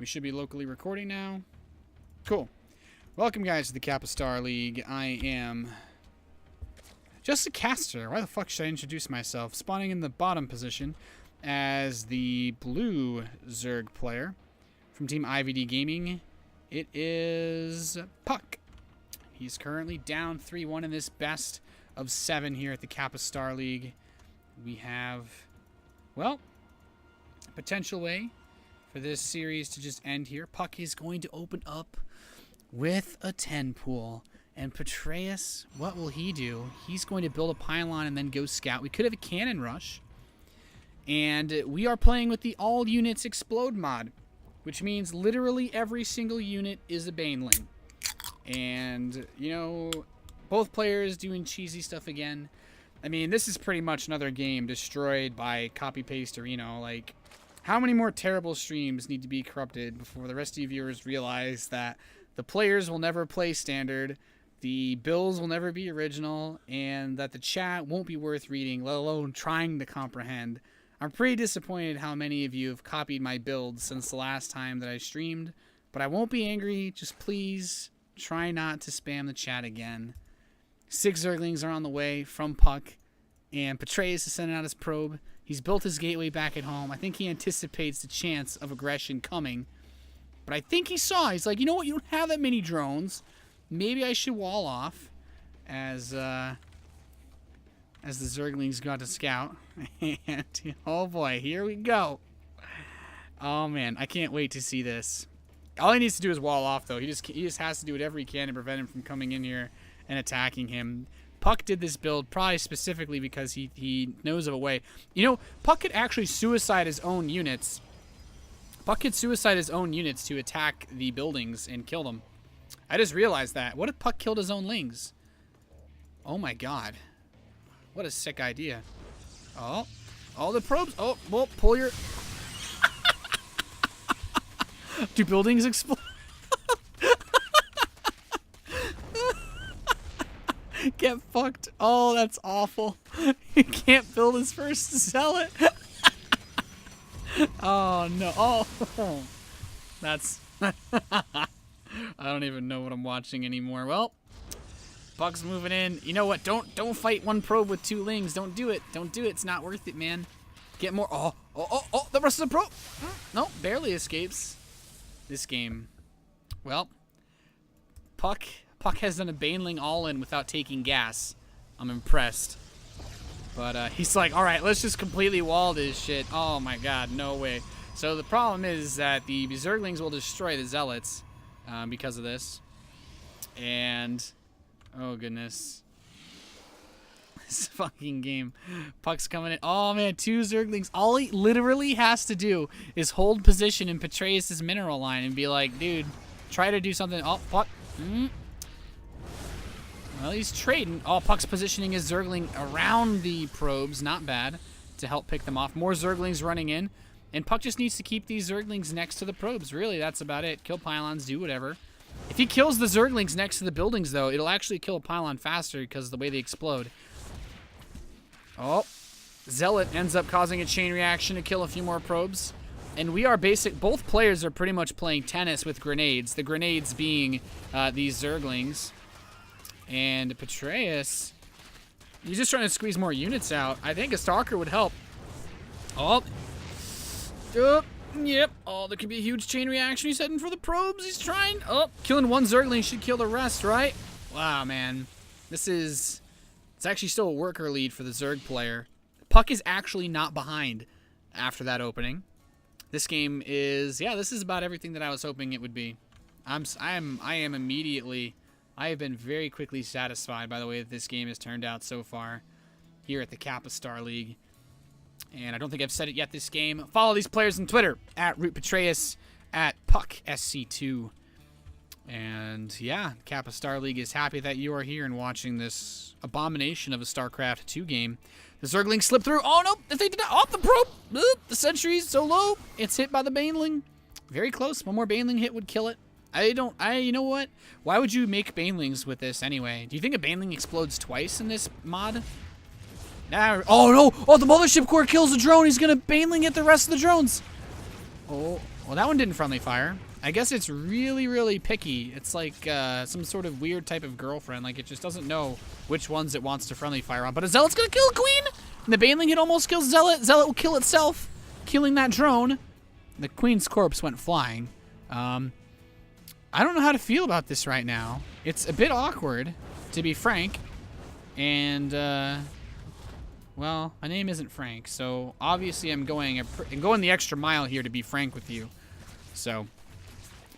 We should be locally recording now. Cool. Welcome, guys, to the Kappa StarLeague. I am just a caster. Why the fuck should I introduce myself? Spawning in the bottom position as the blue Zerg player from Team IVD Gaming. It is puCK. He's currently down 3-1 in this best of 7 here at the Kappa StarLeague. We have, well, a potential way for this series to just end here. puCK is going to open up with a 10 pool. And Petraeus, what will he do? He's going to build a pylon and then go scout. We could have a cannon rush. And we are playing with the all units explode mod, which means literally every single unit is a baneling. And, you know, both players doing cheesy stuff again. I mean, this is pretty much another game destroyed by copy-paste or, you know, like, how many more terrible streams need to be corrupted before the rest of you viewers realize that the players will never play standard, the builds will never be original, and that the chat won't be worth reading, let alone trying to comprehend. I'm pretty disappointed how many of you have copied my builds since the last time that I streamed, but I won't be angry. Just please try not to spam the chat again. 6 Zerglings are on the way from puCK, and Petraeus is sending out his probe. He's built his gateway back at home. I think he anticipates the chance of aggression coming. But I think he saw. He's like, you know what? You don't have that many drones. Maybe I should wall off as the Zerglings got to scout. And, oh boy, here we go. Oh, man. I can't wait to see this. All he needs to do is wall off, though. He just has to do whatever he can to prevent him from coming in here and attacking him. puCK did this build probably specifically because he knows of a way. You know, puCK could actually suicide his own units. puCK could suicide his own units to attack the buildings and kill them. I just realized that. What if puCK killed his own lings? Oh my god. What a sick idea. Oh, all the probes. Oh, well, pull your... Do buildings explode? Get fucked. Oh, that's awful. He can't build his first zealot. Oh, no. Oh, that's... I don't even know what I'm watching anymore. Well, puCK's moving in. You know what? Don't fight one probe with 2 lings. Don't do it. Don't do it. It's not worth it, man. Get more. Oh, the rest of the probe. No, barely escapes this game. Well, puCK has done a baneling all-in without taking gas. I'm impressed. But he's like, all right, let's just completely wall this shit. Oh my god, no way. So the problem is that the Zerglings will destroy the Zealots because of this. And, oh goodness. This fucking game. puCK's coming in. Oh man, 2 Zerglings. All he literally has to do is hold position in Petraeus' mineral line and be like, dude, try to do something. Oh, puCK. Well, he's trading. Oh, puCK's positioning his Zergling around the probes. Not bad to help pick them off. More Zerglings running in. And puCK just needs to keep these Zerglings next to the probes. Really, that's about it. Kill pylons, do whatever. If he kills the Zerglings next to the buildings, though, it'll actually kill a pylon faster because of the way they explode. Oh, Zealot ends up causing a chain reaction to kill a few more probes. And we are both players are pretty much playing tennis with grenades. The grenades being these Zerglings. And Petraeus, he's just trying to squeeze more units out. I think a Stalker would help. Oh. Yep. Oh, there could be a huge chain reaction. He's heading for the probes. He's trying. Oh, killing one Zergling should kill the rest, right? Wow, man. It's actually still a worker lead for the Zerg player. puCK is actually not behind after that opening. This game is, yeah, this is about everything that I was hoping it would be. I have been very quickly satisfied by the way that this game has turned out so far here at the Kappa StarLeague. And I don't think I've said it yet this game. Follow these players on Twitter, at @RootPetraeus, at puCKSC2. And yeah, Kappa StarLeague is happy that you are here and watching this abomination of a StarCraft 2 game. The Zerglings slip through. Oh no, they did not. Off the probe. The sentry's so low. It's hit by the baneling. Very close. One more baneling hit would kill it. You know what? Why would you make banelings with this anyway? Do you think a baneling explodes twice in this mod? Nah, oh no! Oh, the mothership core kills the drone. He's gonna baneling hit the rest of the drones. Oh, Well, that one didn't friendly fire. I guess it's really, really picky. It's like some sort of weird type of girlfriend. Like, it just doesn't know which ones it wants to friendly fire on. But a Zealot's gonna kill a Queen! And the Baneling hit almost kills Zealot. Zealot will kill itself, killing that drone. The Queen's corpse went flying. I don't know how to feel about this right now. It's a bit awkward, to be frank. And, well, my name isn't Frank, so obviously I'm going the extra mile here to be frank with you. So,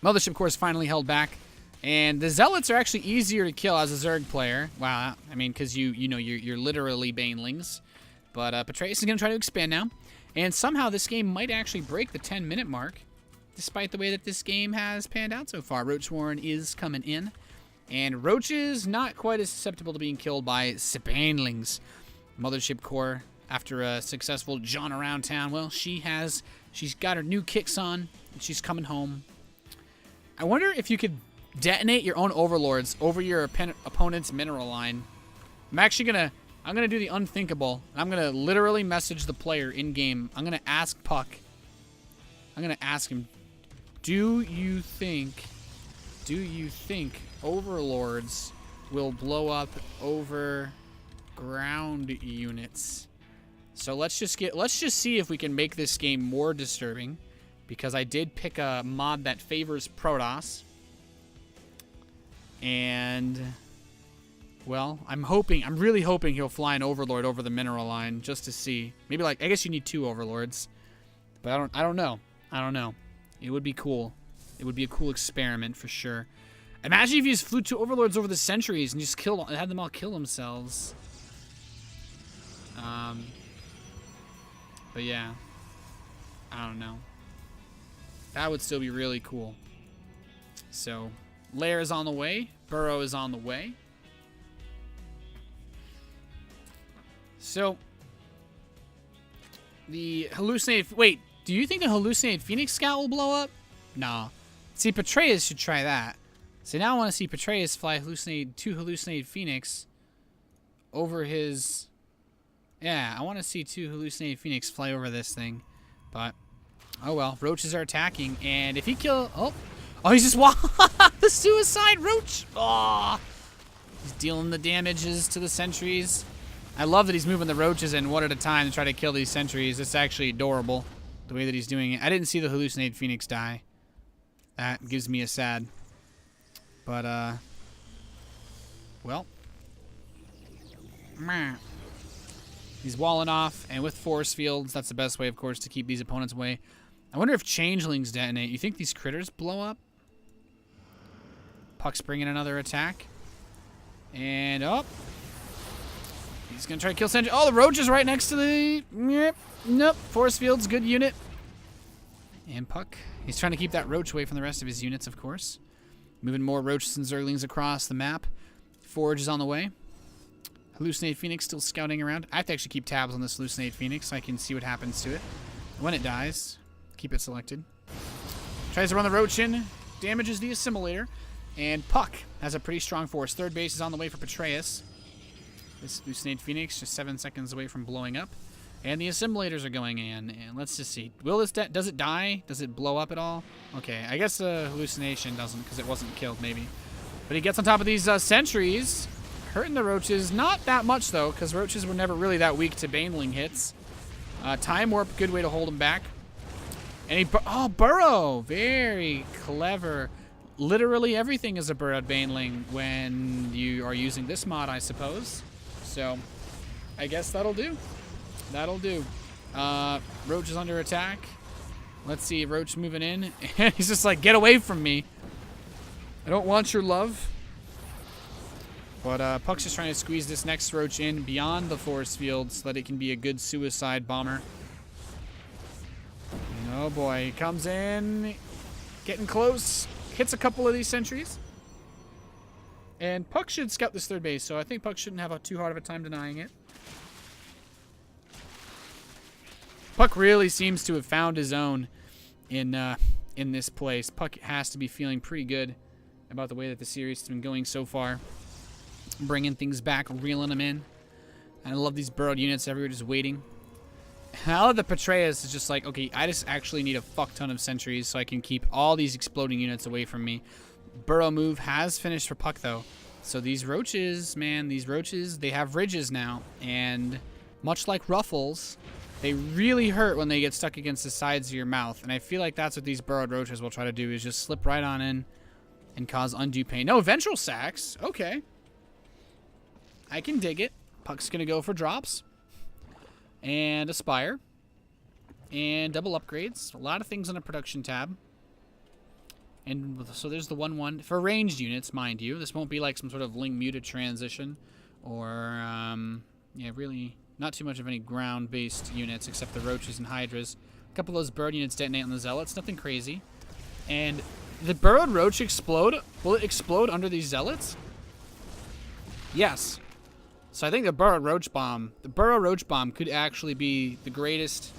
Mothership Core's finally held back. And the Zealots are actually easier to kill as a Zerg player. Wow, I mean, because you're literally Banelings. But Petraeus is going to try to expand now. And somehow this game might actually break the 10-minute mark, despite the way that this game has panned out so far. Roach Warren is coming in. And Roach is not quite as susceptible to being killed by Banelings. Mothership Core, after a successful jaunt around town, well, she's got her new kicks on, and she's coming home. I wonder if you could detonate your own overlords over your opponent's mineral line. I'm gonna do the unthinkable. I'm gonna literally message the player in game. I'm gonna ask puCK. I'm gonna ask him, do you think overlords will blow up over ground units? So let's just see if we can make this game more disturbing, because I did pick a mod that favors Protoss. And, well, I'm really hoping he'll fly an overlord over the mineral line just to see. Maybe, like, I guess you need 2 overlords, but I don't know. It would be cool. It would be a cool experiment for sure. Imagine if you just flew 2 overlords over the sentries and just had them all kill themselves. But yeah, I don't know. That would still be really cool. So, Lair is on the way. Burrow is on the way. So, the hallucinated... Wait, do you think the hallucinated Phoenix Scout will blow up? Nah. See, Petraeus should try that. So now I want to see Petraeus fly 2 hallucinated Phoenix over his... Yeah, I want to see 2 hallucinated Phoenix fly over this thing. But, oh well. Roaches are attacking. And if he kill... Oh, he's just... The suicide Roach! Oh, he's dealing the damages to the sentries. I love that he's moving the Roaches in one at a time to try to kill these sentries. It's actually adorable, the way that he's doing it. I didn't see the hallucinated Phoenix die. That gives me a sad. But, well. He's walling off, and with force fields, that's the best way, of course, to keep these opponents away. I wonder if changelings detonate. You think these critters blow up? puCK's bringing another attack. And, oh. He's going to try to kill Sentry. Oh, the Roach is right next to the... Yep. Nope. Force fields, good unit. And puCK. He's trying to keep that Roach away from the rest of his units, of course. Moving more Roaches and Zerglings across the map. Forge is on the way. Hallucinated Phoenix still scouting around. I have to actually keep tabs on this Hallucinated Phoenix so I can see what happens to it. When it dies, keep it selected. Tries to run the Roach in. Damages the Assimilator. And puCK has a pretty strong force. Third base is on the way for Petraeus. This Hallucinated Phoenix just 7 seconds away from blowing up. And the Assimilators are going in. And let's just see. Will this does it die? Does it blow up at all? Okay, I guess the hallucination doesn't because it wasn't killed maybe. But he gets on top of these sentries. Hurting the Roaches. Not that much though, because Roaches were never really that weak to Baneling hits. Time Warp, good way to hold him back. And he... Oh, Burrow! Very clever. Literally everything is a burrowed Baneling when you are using this mod, I suppose. So, I guess that'll do. That'll do. Roach is under attack. Let's see, Roach moving in. He's just like, get away from me. I don't want your love. But puCK's just trying to squeeze this next Roach in beyond the force field so that it can be a good suicide bomber. Oh boy, he comes in. Getting close. Hits a couple of these sentries. And puCK should scout this third base, so I think puCK shouldn't have too hard of a time denying it. puCK really seems to have found his own in this place. puCK has to be feeling pretty good about the way that the series has been going so far. Bringing things back, reeling them in. I love these burrowed units everywhere just waiting. Now that the Petraeus is just like, okay, I just actually need a fuck ton of sentries so I can keep all these exploding units away from me. Burrow move has finished for puCK, though. So these roaches, man, these roaches, they have ridges now. And much like ruffles, they really hurt when they get stuck against the sides of your mouth. And I feel like that's what these burrowed roaches will try to do, is just slip right on in and cause undue pain. No, ventral sacks. Okay. I can dig it. puCK's going to go for drops. And Aspire. And double upgrades. A lot of things on the production tab. And so there's the 1-1. For ranged units, mind you. This won't be like some sort of Ling muted transition. Or, yeah, really not too much of any ground-based units except the Roaches and Hydras. A couple of those bird units detonate on the Zealots. Nothing crazy. And the burrowed Roach explode? Will it explode under these Zealots? Yes. So I think the burrowed Roach Bomb, could actually be the greatest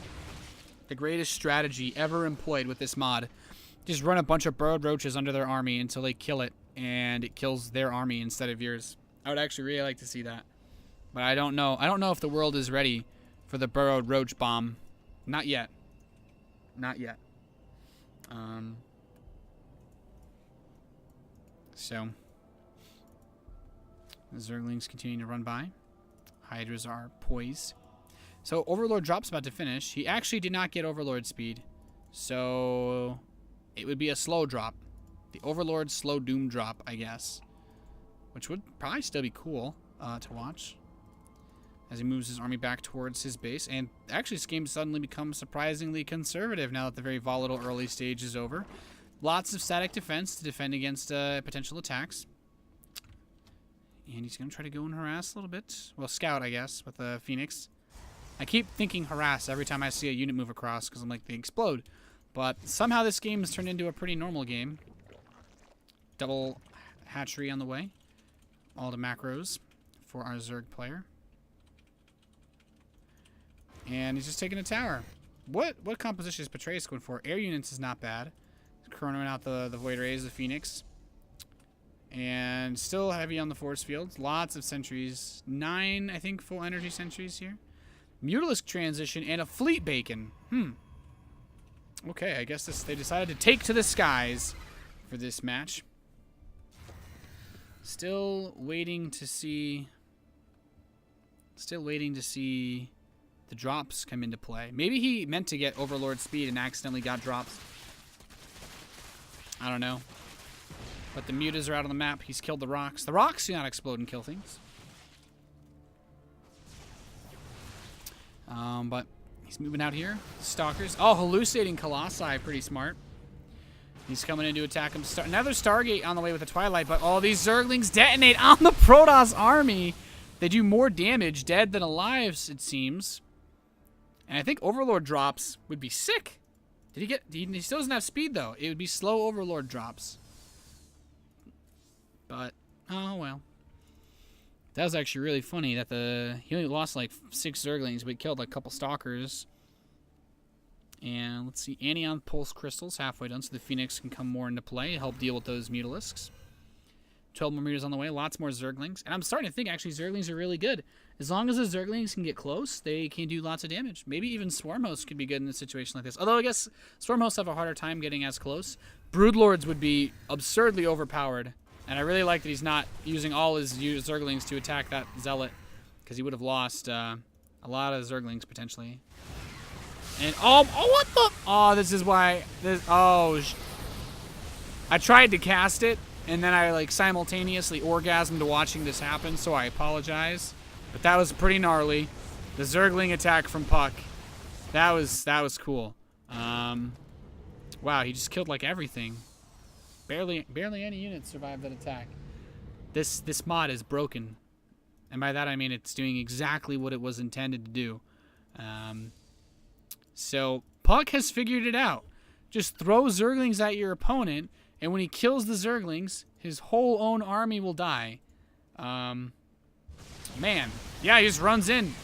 strategy ever employed with this mod. Just run a bunch of burrowed roaches under their army until they kill it, and it kills their army instead of yours. I would actually really like to see that. But I don't know. I don't know if the world is ready for the burrowed roach bomb. Not yet. Not yet. So the Zerglings continue to run by. Hydras are poised. So Overlord drop's about to finish. He actually did not get Overlord speed. So it would be a slow drop. The Overlord slow doom drop, I guess. Which would probably still be cool to watch. As he moves his army back towards his base. And actually this game suddenly becomes surprisingly conservative now that the very volatile early stage is over. Lots of static defense to defend against potential attacks. And he's going to try to go and harass a little bit. Well, scout, I guess, with the Phoenix. I keep thinking harass every time I see a unit move across because I'm like, they explode. But somehow this game has turned into a pretty normal game. Double hatchery on the way. All the macros for our Zerg player. And he's just taking a tower. What composition is Petraeus going for? Air units is not bad. Chronoing out the Void Rays, the Phoenix. And still heavy on the force fields. Lots of sentries. 9, I think, full energy sentries here. Mutalisk transition and a fleet bacon. Okay, I guess they decided to take to the skies for this match. Still waiting to see the drops come into play. Maybe he meant to get Overlord speed and accidentally got drops. I don't know. But the mutas are out on the map. He's killed the rocks. The rocks do not explode and kill things. But he's moving out here. Stalkers. Oh, hallucinating Colossi. Pretty smart. He's coming in to attack him. Another Stargate on the way with the Twilight. But all these Zerglings detonate on the Protoss army. They do more damage dead than alive, it seems. And I think Overlord drops would be sick. Did he get... He still doesn't have speed, though. It would be slow Overlord drops. But, oh well. That was actually really funny that he only lost like 6 Zerglings, but he killed like a couple Stalkers. And let's see, Anion Pulse Crystals halfway done, so the Phoenix can come more into play, help deal with those Mutalisks. 12 more meters on the way, lots more Zerglings. And I'm starting to think actually Zerglings are really good. As long as the Zerglings can get close, they can do lots of damage. Maybe even Swarm Hosts could be good in a situation like this. Although I guess Swarm Hosts have a harder time getting as close. Broodlords would be absurdly overpowered. And I really like that he's not using all his Zerglings to attack that Zealot, because he would have lost a lot of Zerglings potentially. And oh, what the? Oh, this is why. I tried to cast it, and then I like simultaneously orgasmed watching this happen. So I apologize, but that was pretty gnarly. The Zergling attack from puCK. That was cool. Wow, he just killed like everything. Barely any units survived that attack. This mod is broken. And by that I mean it's doing exactly what it was intended to do. So puCK has figured it out. Just throw Zerglings at your opponent, and when he kills the Zerglings, his whole own army will die. Man. Yeah, he just runs in,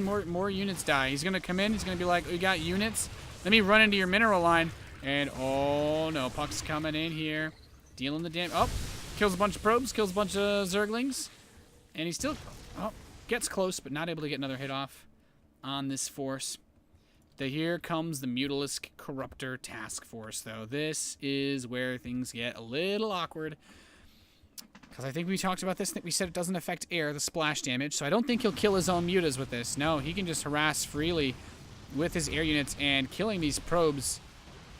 more units die. He's gonna come in, he's gonna be like, we got units. Let me run into your mineral line. And, oh no, puCK's coming in here. Dealing the damage. Oh, kills a bunch of probes, kills a bunch of Zerglings. And he still, gets close, but not able to get another hit off on this force. Here comes the Mutalisk Corruptor Task Force, though. This is where things get a little awkward. Because I think we talked about this. We said it doesn't affect air, the splash damage. So I don't think he'll kill his own mutas with this. No, he can just harass freely with his air units and killing these probes.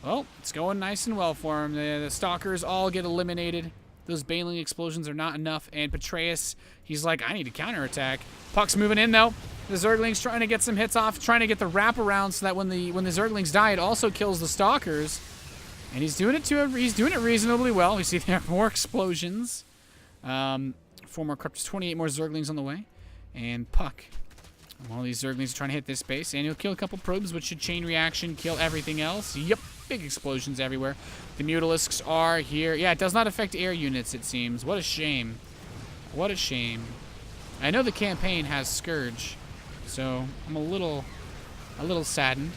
Well, it's going nice and well for him. The stalkers all get eliminated. Those baneling explosions are not enough. And Petraeus, he's like, I need to counterattack. puCK's moving in, though. The Zergling's trying to get some hits off, trying to get the wraparound so that when the Zerglings die, it also kills the stalkers. And he's doing it reasonably well. We see there are more explosions. 4 more corruptors, 28 more Zerglings on the way. And puCK. All these Zerglings are trying to hit this base. And he'll kill a couple probes, which should chain reaction, kill everything else. Yep, big explosions everywhere. The Mutalisks are here. Yeah, it does not affect air units, it seems. What a shame. What a shame. I know the campaign has Scourge, so I'm a little saddened.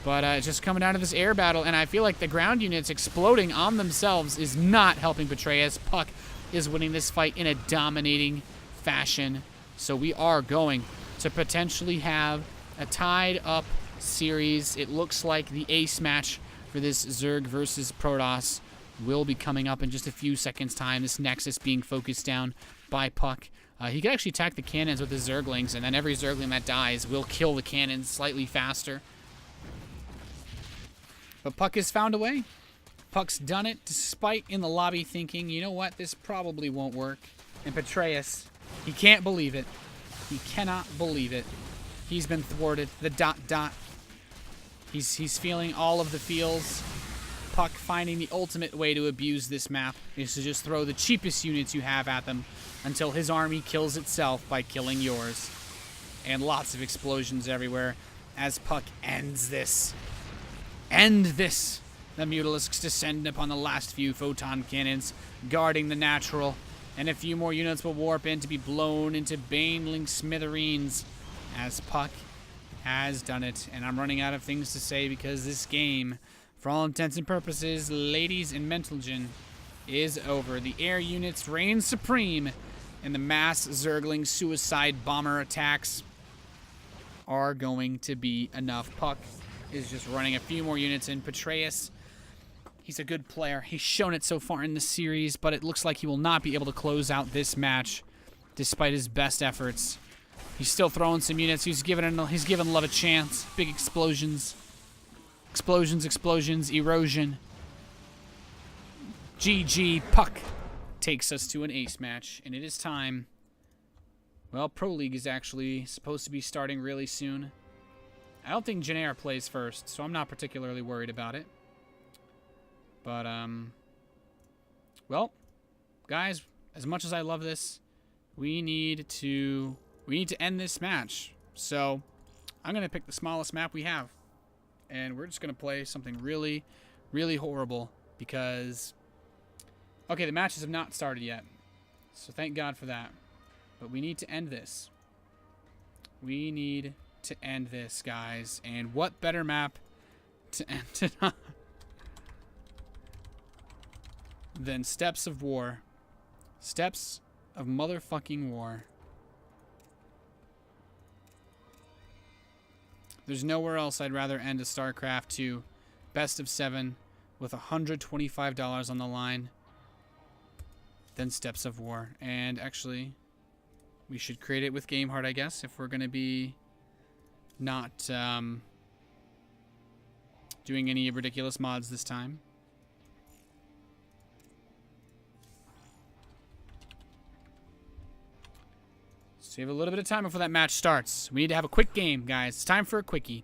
But it's just coming down to this air battle, and I feel like the ground units exploding on themselves is not helping Petraeus. puCK is winning this fight in a dominating fashion. So we are going to potentially have a tied-up series. It looks like the ace match for this Zerg versus Protoss will be coming up in just a few seconds' time. This Nexus being focused down by puCK. He can actually attack the cannons with his Zerglings, and then every Zergling that dies will kill the cannons slightly faster. But puCK has found a way. puCK's done it, despite in the lobby thinking, you know what, this probably won't work. And Petraeus, he can't believe it. He cannot believe it. He's been thwarted. The ... He's feeling all of the feels. puCK finding the ultimate way to abuse this map is to just throw the cheapest units you have at them until his army kills itself by killing yours. And lots of explosions everywhere as puCK ends this. End this! The Mutalisks descend upon the last few photon cannons, guarding the natural. And a few more units will warp in to be blown into baneling smithereens as puCK has done it. And I'm running out of things to say because this game, for all intents and purposes, ladies and gentlemen, is over. The air units reign supreme, and the mass Zergling suicide bomber attacks are going to be enough. puCK is just running a few more units in. Petraeus, he's a good player. He's shown it so far in the series, but it looks like he will not be able to close out this match despite his best efforts. He's still throwing some units. He's giving love a chance. Big explosions. Explosions, erosion. GG, puCK takes us to an ace match, and it is time. Well, Pro League is actually supposed to be starting really soon. I don't think Janair plays first, so I'm not particularly worried about it. But, well, guys, as much as I love this, we need to end this match. So, I'm going to pick the smallest map we have. And we're just going to play something really, really horrible because, okay, the matches have not started yet. So thank God for that. But we need to end this. We need to end this, guys. And what better map to end it on than Steps of War. Steps of motherfucking war. There's nowhere else I'd rather end a StarCraft 2 best of 7 with $125 on the line than Steps of War. And actually, we should create it with GameHard, I guess, if we're going to be not doing any ridiculous mods this time. So you have a little bit of time before that match starts. We need to have a quick game, guys. It's time for a quickie.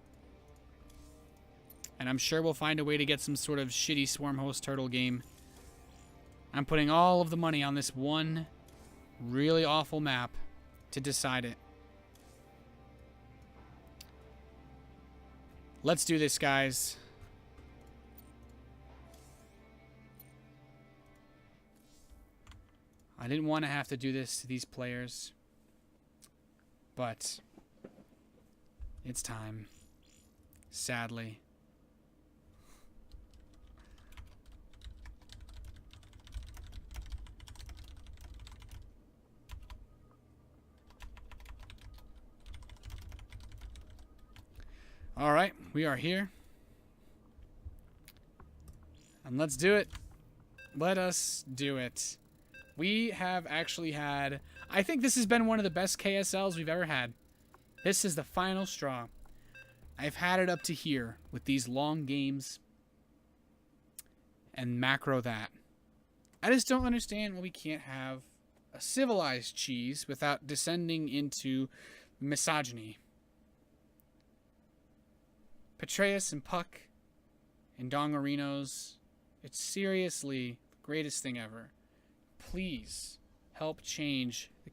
And I'm sure we'll find a way to get some sort of shitty Swarm Host Turtle game. I'm putting all of the money on this one really awful map to decide it. Let's do this, guys. I didn't want to have to do this to these players. But it's time. Sadly. All right. We are here. And let's do it. Let us do it. We have actually had... I think this has been one of the best KSLs we've ever had. This is the final straw. I've had it up to here with these long games and macro that. I just don't understand why we can't have a civilized cheese without descending into misogyny. Petraeus and puCK and Dongarinos, it's seriously the greatest thing ever. Please help change the